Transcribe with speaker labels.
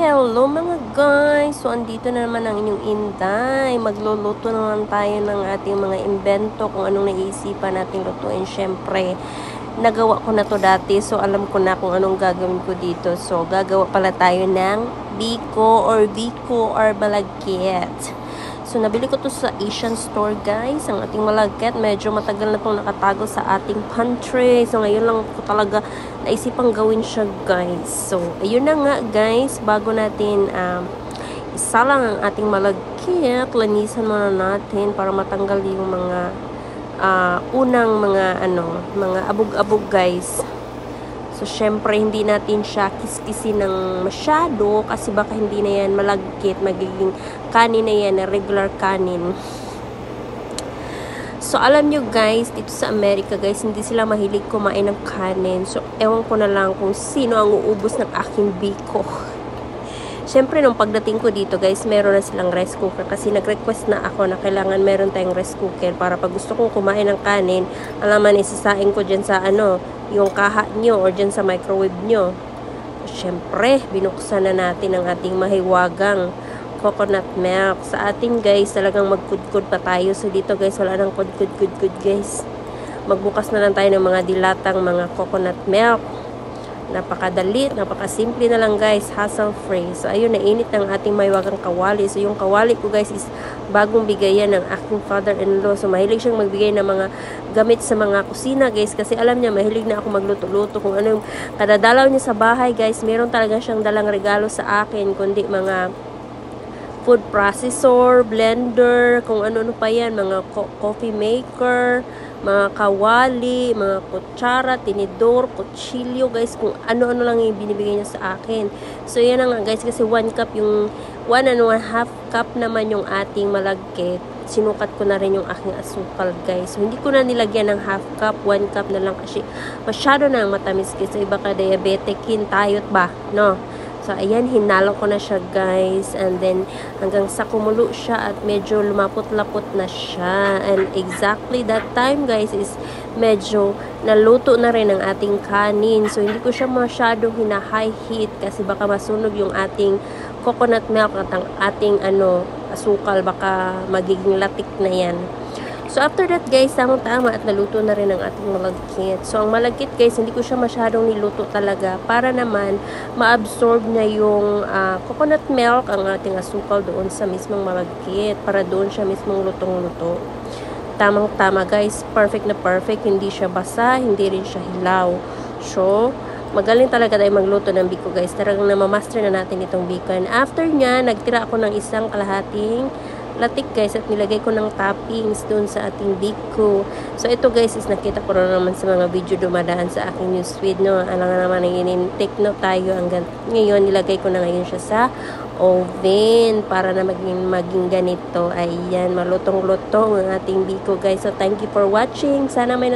Speaker 1: Hello mga guys! So, andito na naman ang inyong Inday. Magluluto naman tayo ng ating mga imbento kung anong naisipan nating lutuin. Siyempre, nagawa ko na to dati. So, alam ko na kung anong gagawin ko dito. So, gagawa pala tayo ng biko or balagkit. So, nabili ko to sa Asian store, guys. Ang ating malagkit, medyo matagal na itong nakatago sa ating pantry. So, ngayon lang ko talaga naisipang gawin siya, guys. So, ayun na nga, guys. Bago natin isa lang ang ating malagkit, lanisan muna natin para matanggal yung mga unang mga abog-abog, guys. So, syempre, hindi natin siya kiskisin ng masyado kasi baka hindi na yan malagkit. Magiging kanin na yan, regular kanin. So, alam nyo guys, dito sa Amerika guys, hindi sila mahilig kumain ng kanin. So, ewan ko na lang kung sino ang uubos ng aking biko. Syempre, nung pagdating ko dito guys, meron na silang rice cooker kasi nag-request na ako na kailangan meron tayong rice cooker para pag gusto kong kumain ng kanin, alaman isasain ko dyan sa yung kaha nyo or dyan sa microwave nyo. Syempre, binuksan na natin ang ating mahiwagang coconut milk. Sa ating guys, talagang magkudkud pa tayo. So dito guys, wala nang kudkud guys. Magbukas na lang tayo ng mga dilatang mga coconut milk. Napakadali, napakasimple na lang guys, hassle free. So ayun, nainit ng ating mahiwagang kawali. So yung kawali ko guys is bagong bigayan ng aking father-in-law. So mahilig siyang magbigay ng mga gamit sa mga kusina guys, kasi alam niya mahilig na ako magluto-luto. Kung anong kadadalaw niya sa bahay guys, meron talaga siyang dalang regalo sa akin, kundi mga food processor, blender, kung ano-ano pa yan, mga coffee maker, mga kawali, mga kutsara, tinidor, kutsilyo guys, kung ano-ano lang yung binibigay niya sa akin. So yan na nga guys, kasi 1 cup yung 1 and 1/2 cup naman yung ating malagkit. Sinukat ko na rin yung aking asukal guys. So hindi ko na nilagyan ng 1/2 cup, 1 cup na lang kasi masyado na ang matamis guys. So iba ka diabetikin tayot ba, no? So, ayan, hinalo ko na siya, guys. And then, hanggang sa kumulo siya at medyo lumapot-lapot na siya. And exactly that time, guys, is medyo naluto na rin ang ating kanin. So, hindi ko siya masyadong hina-high heat kasi baka masunog yung ating coconut milk at ang ating asukal. Baka magiging latik na yan. So, after that, guys, tamang-tama at naluto na rin ang ating malagkit. So, ang malagkit, guys, hindi ko siya masyadong niluto talaga para naman ma-absorb niya yung coconut milk, ang ating asukal doon sa mismong malagkit, para doon siya mismong lutong-luto. Tamang-tama, guys. Perfect na perfect. Hindi siya basa, hindi rin siya hilaw. So, magaling talaga tayo magluto ng biko, guys. Talagang namamaster na natin itong biko. And after niya, nagtira ako ng isang kalahating latik guys at nilagay ko ng toppings doon sa ating biko. So ito guys is nakita ko na naman sa mga video dumadaan sa aking newsfeed, no. Alam nga naman ang take note tayo hanggang ngayon. Nilagay ko na ngayon siya sa oven para na maging ganito. Ayan, malutong-lutong ang ating biko guys. So thank you for watching. Sana may